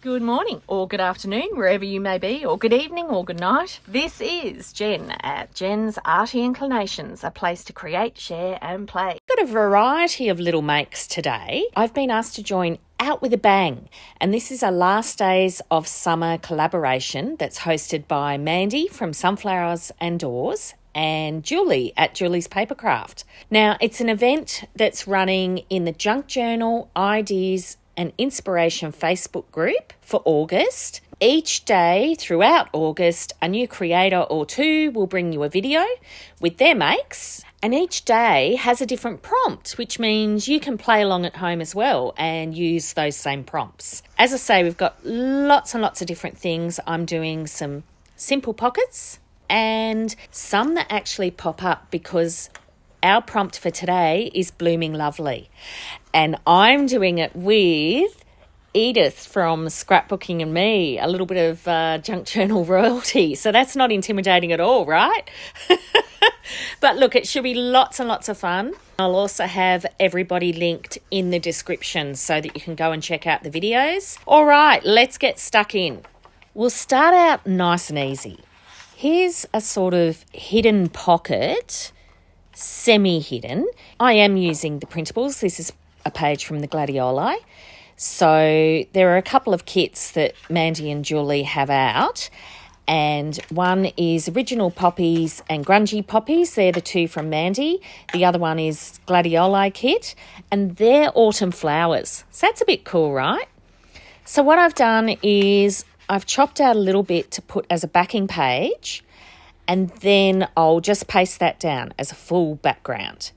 Good morning or good afternoon, wherever you may be, or good evening or good night. This is Jen at Jen's Arty Inclinations, a place to create, share and play. Got a variety of little makes today. I've been asked to join Out with a Bang, and this is a last days of summer collaboration that's hosted by Mandy from Sunflowers and Doors and Julie at Julie's Papercraft. Now, it's an event that's running in the Junk Journal Ideas and Inspiration Facebook group for August. Each day throughout August, a new creator or two will bring you a video with their makes, and each day has a different prompt, which means you can play along at home as well and use those same prompts. As I say, we've got lots and lots of different things. I'm doing some simple pockets and some that actually pop up because our prompt for today is Blooming Lovely, and I'm doing it with Edith from Scrapbooking and Me, a little bit of Junk Journal royalty. So that's not intimidating at all, right? But look, it should be lots and lots of fun. I'll also have everybody linked in the description so that you can go and check out the videos. All right, let's get stuck in. We'll start out nice and easy. Here's a sort of hidden pocket, semi-hidden. I am using the printables. This is a page from the Gladioli. So there are a couple of kits that Mandy and Julie have out, and one is Original Poppies and Grungy Poppies. They're the two from Mandy. The other one is Gladioli kit, and they're autumn flowers. So that's a bit cool, right? So what I've done is I've chopped out a little bit to put as a backing page, and then I'll just paste that down as a full background.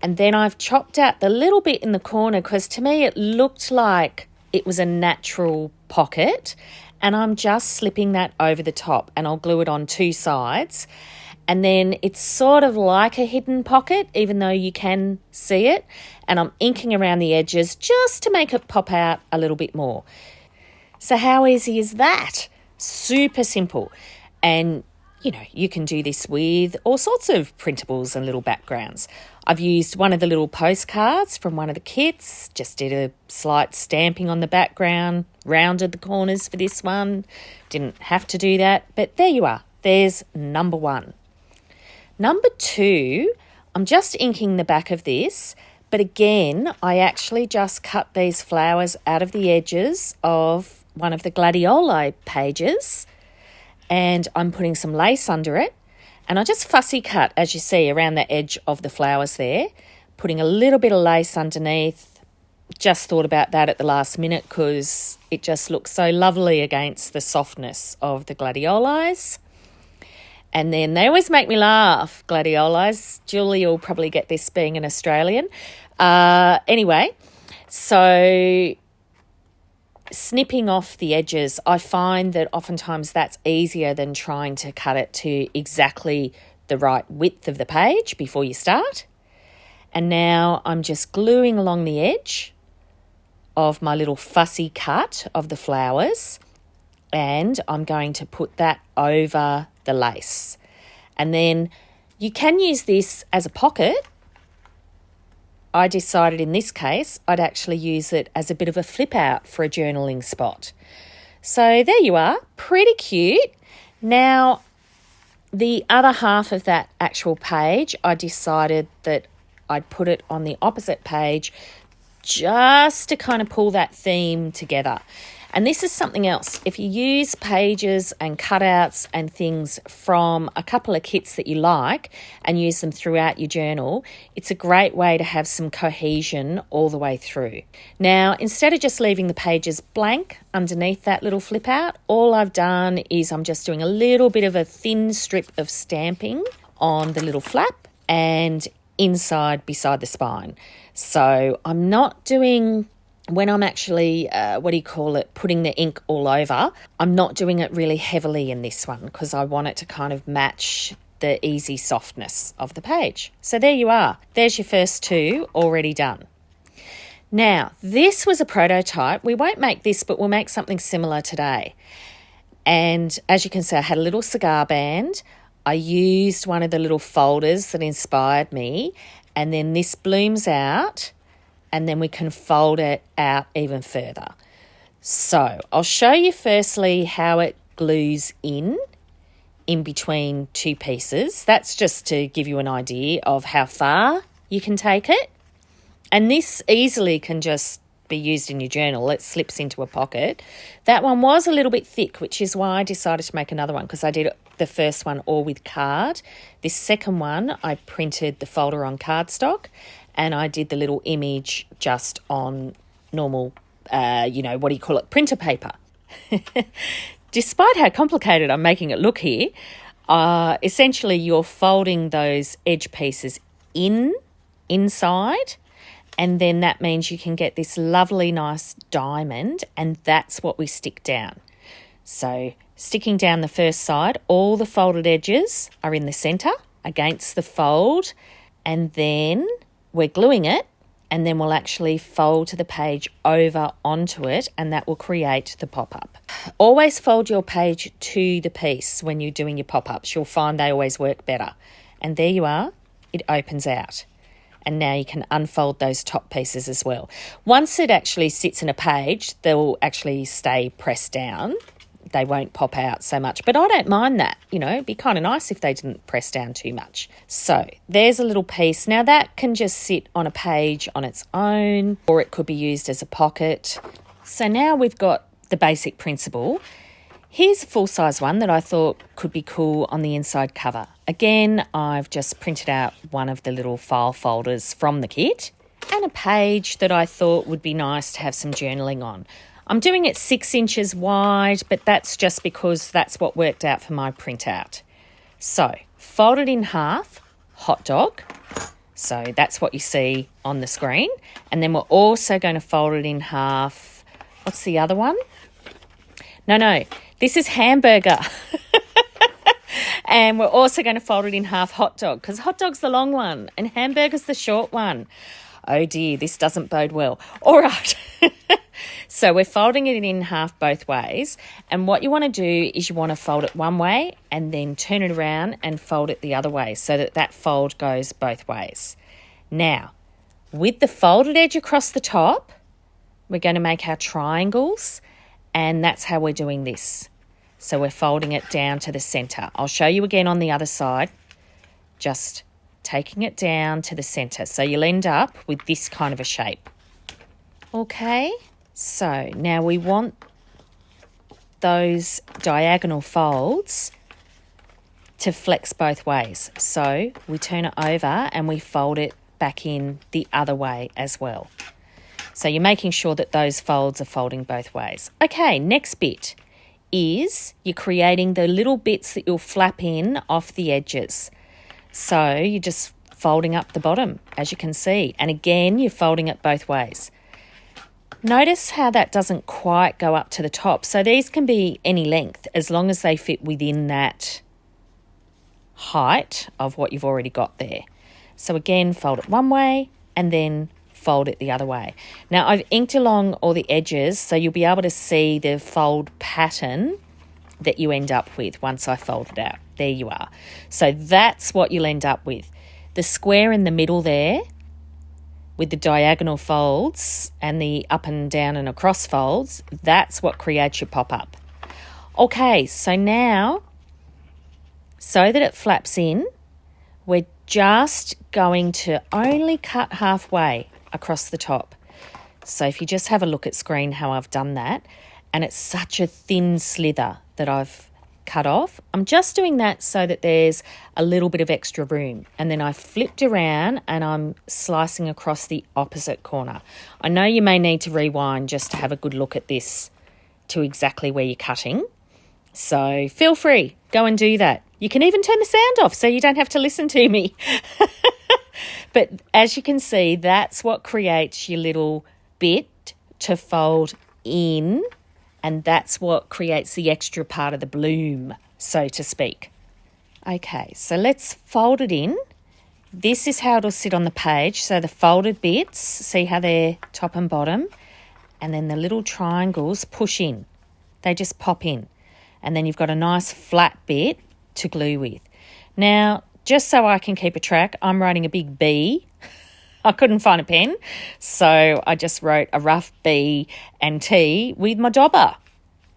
And then I've chopped out the little bit in the corner because to me it looked like it was a natural pocket, and I'm just slipping that over the top, and I'll glue it on two sides. And then it's sort of like a hidden pocket, even though you can see it. And I'm inking around the edges just to make it pop out a little bit more. So how easy is that? Super simple. And you know, you can do this with all sorts of printables and little backgrounds. I've used one of the little postcards from one of the kits, just did a slight stamping on the background, rounded the corners for this one. Didn't have to do that, but there you are. There's number one. Number two, I'm just inking the back of this, but again, I actually just cut these flowers out of the edges of one of the Gladioli pages, and I'm putting some lace under it, and I just fussy cut, as you see, around the edge of the flowers there, putting a little bit of lace underneath. Just thought about that at the last minute because it just looks so lovely against the softness of the Gladiolis. And then they always make me laugh, Gladiolis. Julie will probably get this being an Australian. Anyway, so snipping off the edges, I find that oftentimes that's easier than trying to cut it to exactly the right width of the page before you start. And now I'm just gluing along the edge of my little fussy cut of the flowers, and I'm going to put that over the lace. And then you can use this as a pocket. I decided in this case I'd actually use it as a bit of a flip out for a journaling spot. So there you are, pretty cute. Now, the other half of that actual page, I decided that I'd put it on the opposite page just to kind of pull that theme together. And this is something else. If you use pages and cutouts and things from a couple of kits that you like and use them throughout your journal, it's a great way to have some cohesion all the way through. Now, instead of just leaving the pages blank underneath that little flip out, all I've done is I'm just doing a little bit of a thin strip of stamping on the little flap and inside beside the spine. So I'm not doing, when I'm actually, putting the ink all over, I'm not doing it really heavily in this one because I want it to kind of match the easy softness of the page. So there you are. There's your first two already done. Now, this was a prototype. We won't make this, but we'll make something similar today. And as you can see, I had a little cigar band. I used one of the little folders that inspired me, and then this blooms out, and then we can fold it out even further. So I'll show you firstly how it glues in between two pieces. That's just to give you an idea of how far you can take it. And this easily can just be used in your journal. It slips into a pocket. That one was a little bit thick, which is why I decided to make another one, because I did the first one all with card. This second one, I printed the folder on cardstock, and I did the little image just on normal, printer paper. Despite how complicated I'm making it look here, essentially you're folding those edge pieces inside, and then that means you can get this lovely nice diamond, and that's what we stick down. So sticking down the first side, all the folded edges are in the centre against the fold, and then we're gluing it, and then we'll actually fold the page over onto it, and that will create the pop-up. Always fold your page to the piece when you're doing your pop-ups. You'll find they always work better. And there you are, it opens out. And now you can unfold those top pieces as well. Once it actually sits in a page, they'll actually stay pressed down. They won't pop out so much, but I don't mind that. It'd be kind of nice if they didn't press down too much. So there's a little piece. Now that can just sit on a page on its own, or it could be used as a pocket. So now we've got the basic principle. Here's a full-size one that I thought could be cool on the inside cover. Again, I've just printed out one of the little file folders from the kit and a page that I thought would be nice to have some journaling on. I'm doing it 6 inches wide, but that's just because that's what worked out for my printout. So, fold it in half, hot dog. So that's what you see on the screen. And then we're also going to fold it in half. What's the other one? No, this is hamburger. And we're also going to fold it in half hot dog, because hot dog's the long one and hamburger's the short one. Oh dear, this doesn't bode well. All right. So we're folding it in half both ways. And what you want to do is you want to fold it one way and then turn it around and fold it the other way so that that fold goes both ways. Now, with the folded edge across the top, we're going to make our triangles, and that's how we're doing this. So we're folding it down to the centre. I'll show you again on the other side, just taking it down to the centre. So you'll end up with this kind of a shape. Okay, so now we want those diagonal folds to flex both ways. So we turn it over and we fold it back in the other way as well. So you're making sure that those folds are folding both ways. Okay, next bit is you're creating the little bits that you'll flap in off the edges. So you're just folding up the bottom, as you can see. And again, you're folding it both ways. Notice how that doesn't quite go up to the top. So these can be any length as long as they fit within that height of what you've already got there. So again, fold it one way and then fold it the other way. Now I've inked along all the edges so you'll be able to see the fold pattern that you end up with once I fold it out. There you are. So that's what you'll end up with. The square in the middle there with the diagonal folds and the up and down and across folds, that's what creates your pop-up. Okay, so now, so that it flaps in, we're just going to only cut halfway across the top. So if you just have a look at screen how I've done that, and it's such a thin slither that I've cut off. I'm just doing that so that there's a little bit of extra room. And then I flipped around and I'm slicing across the opposite corner. I know you may need to rewind just to have a good look at this to exactly where you're cutting. So feel free, go and do that. You can even turn the sound off so you don't have to listen to me. But as you can see, that's what creates your little bit to fold in, and that's what creates the extra part of the bloom, so to speak. Okay, so let's fold it in. This is how it'll sit on the page. So the folded bits, see how they're top and bottom, and then the little triangles push in. They just pop in. And then you've got a nice flat bit to glue with. Now, just so I can keep a track, I'm writing a big B I couldn't find a pen, so I just wrote a rough B and T with my dauber.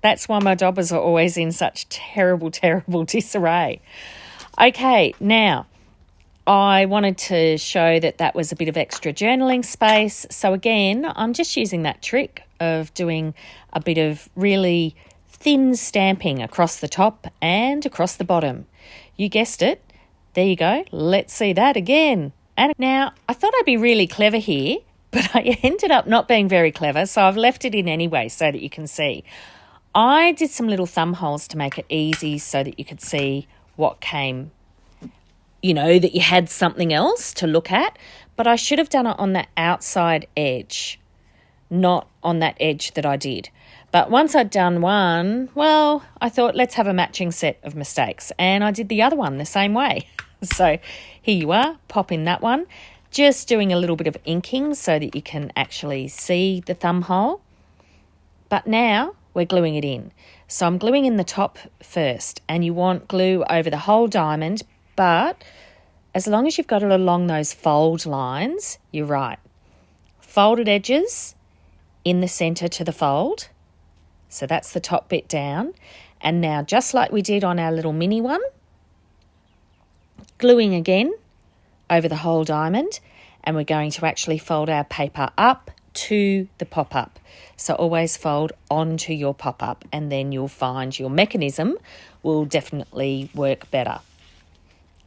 That's why my daubers are always in such terrible, terrible disarray. Okay, now I wanted to show that was a bit of extra journaling space. So again, I'm just using that trick of doing a bit of really thin stamping across the top and across the bottom. You guessed it. There you go. Let's see that again. And now I thought I'd be really clever here, but I ended up not being very clever, so I've left it in anyway so that you can see. I did some little thumb holes to make it easy so that you could see what came, that you had something else to look at, but I should have done it on the outside edge, not on that edge that I did. But once I'd done one, well, I thought let's have a matching set of mistakes, and I did the other one the same way. So here you are, pop in that one, just doing a little bit of inking so that you can actually see the thumb hole. But now we're gluing it in. So I'm gluing in the top first, and you want glue over the whole diamond, but as long as you've got it along those fold lines, you're right. Folded edges in the centre to the fold. So that's the top bit down. And now, just like we did on our little mini one, gluing again over the whole diamond, and we're going to actually fold our paper up to the pop-up. So always fold onto your pop-up, and then you'll find your mechanism will definitely work better.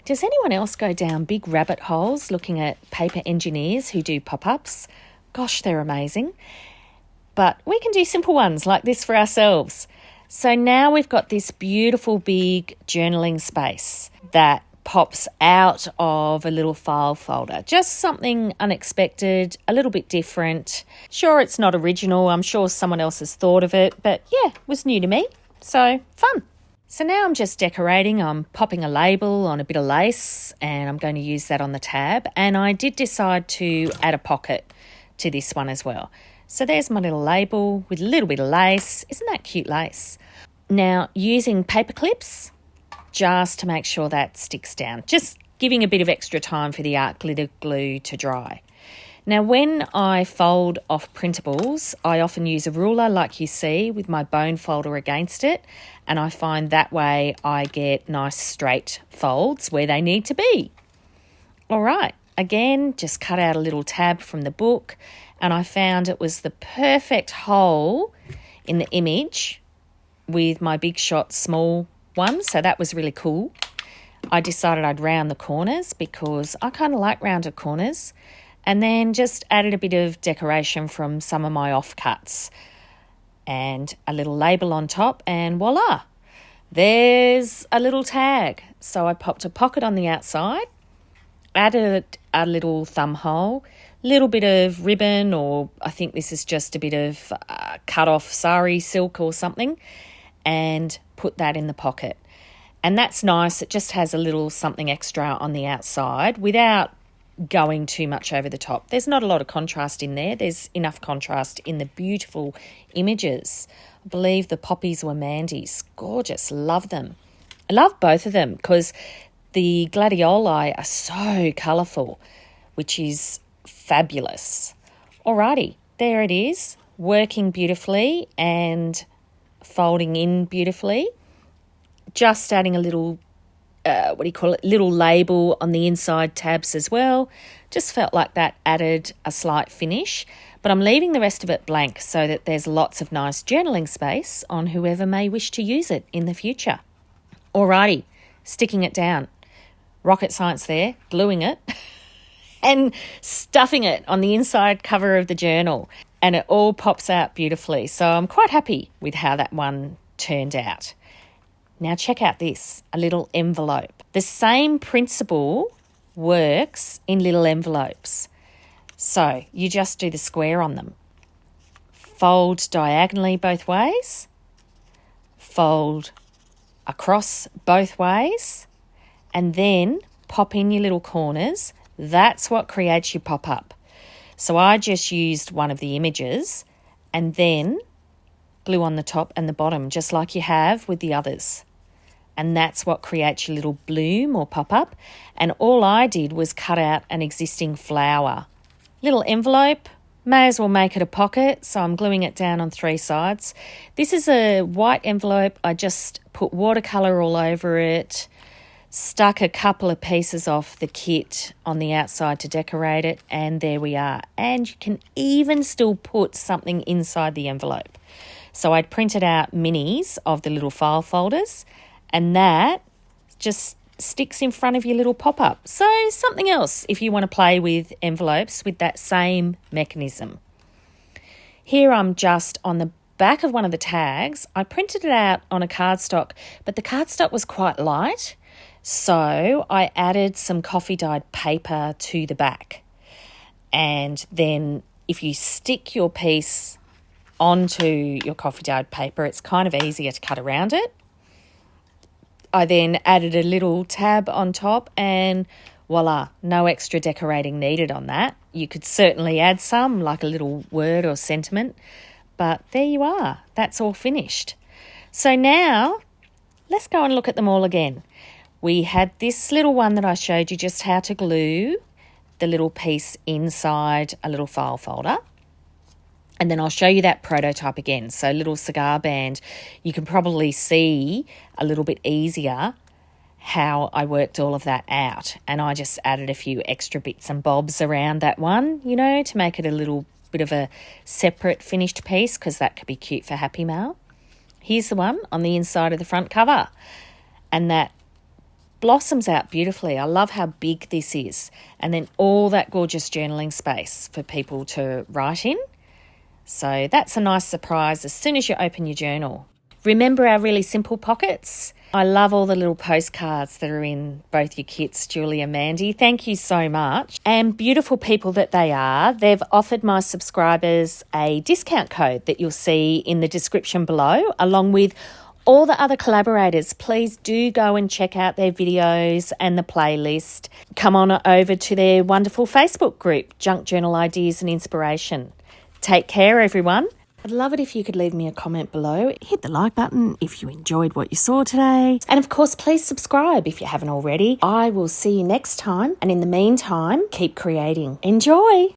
Does anyone else go down big rabbit holes looking at paper engineers who do pop-ups? Gosh, they're amazing. But we can do simple ones like this for ourselves. So now we've got this beautiful big journaling space that pops out of a little file folder. Just something unexpected, a little bit different. Sure, it's not original. I'm sure someone else has thought of it, but yeah, it was new to me. So fun. So now I'm just decorating. I'm popping a label on a bit of lace, and I'm going to use that on the tab. And I did decide to add a pocket to this one as well. So there's my little label with a little bit of lace. Isn't that cute lace? Now, using paper clips just to make sure that sticks down. Just giving a bit of extra time for the art glitter glue to dry. Now, when I fold off printables, I often use a ruler like you see with my bone folder against it, and I find that way I get nice straight folds where they need to be. All right, again, just cut out a little tab from the book, and I found it was the perfect hole in the image with my Big Shot small one, so that was really cool. I decided I'd round the corners because I kind of like rounded corners, and then just added a bit of decoration from some of my offcuts and a little label on top, and voila, there's a little tag. So I popped a pocket on the outside, added a little thumb hole, little bit of ribbon, or I think this is just a bit of cut off sari silk or something, and put that in the pocket. And that's nice. It just has a little something extra on the outside without going too much over the top. There's not a lot of contrast in there. There's enough contrast in the beautiful images. I believe the Poppies were Mandy's. Gorgeous. Love them. I love both of them because the Gladioli are so colourful, which is fabulous. Alrighty, there it is, working beautifully and folding in beautifully. Just adding a little, little label on the inside tabs as well. Just felt like that added a slight finish, but I'm leaving the rest of it blank so that there's lots of nice journaling space on whoever may wish to use it in the future. Alrighty, sticking it down. Rocket science there, gluing it and stuffing it on the inside cover of the journal, and it all pops out beautifully. So I'm quite happy with how that one turned out. Now check out this, a little envelope. The same principle works in little envelopes. So you just do the square on them. Fold diagonally both ways. Fold across both ways. And then pop in your little corners. That's what creates your pop-up. So I just used one of the images and then glue on the top and the bottom, just like you have with the others. And that's what creates your little bloom or pop-up. And all I did was cut out an existing flower Little envelope. May as well make it a pocket, so I'm gluing it down on 3 sides. This is a white envelope. I just put watercolour all over it, stuck a couple of pieces off the kit on the outside to decorate it, and there we are. And you can even still put something inside the envelope. So I'd printed out minis of the little file folders, and that just sticks in front of your little pop-up. So something else if you want to play with envelopes with that same mechanism. Here I'm just on the back of one of the tags. I printed it out on a cardstock, but the cardstock was quite light, so I added some coffee dyed paper to the back. And then if you stick your piece onto your coffee dyed paper, it's kind of easier to cut around it. I then added a little tab on top and voila, no extra decorating needed on that. You could certainly add some, like a little word or sentiment, but there you are. That's all finished. So now let's go and look at them all again. We had this little one that I showed you just how to glue the little piece inside a little file folder. And then I'll show you that prototype again. So little cigar band, you can probably see a little bit easier how I worked all of that out. And I just added a few extra bits and bobs around that one, you know, to make it a little bit of a separate finished piece, because that could be cute for Happy Mail. Here's the one on the inside of the front cover. And that blossoms out beautifully. I love how big this is. And then all that gorgeous journaling space for people to write in. So that's a nice surprise as soon as you open your journal. Remember our really simple pockets? I love all the little postcards that are in both your kits, Julie and Mandy. Thank you so much. And beautiful people that they are, they've offered my subscribers a discount code that you'll see in the description below, along with all the other collaborators. Please do go and check out their videos and the playlist. Come on over to their wonderful Facebook group, Junk Journal Ideas and Inspiration. Take care, everyone. I'd love it if you could leave me a comment below. Hit the like button if you enjoyed what you saw today. And of course, please subscribe if you haven't already. I will see you next time. And in the meantime, keep creating. Enjoy.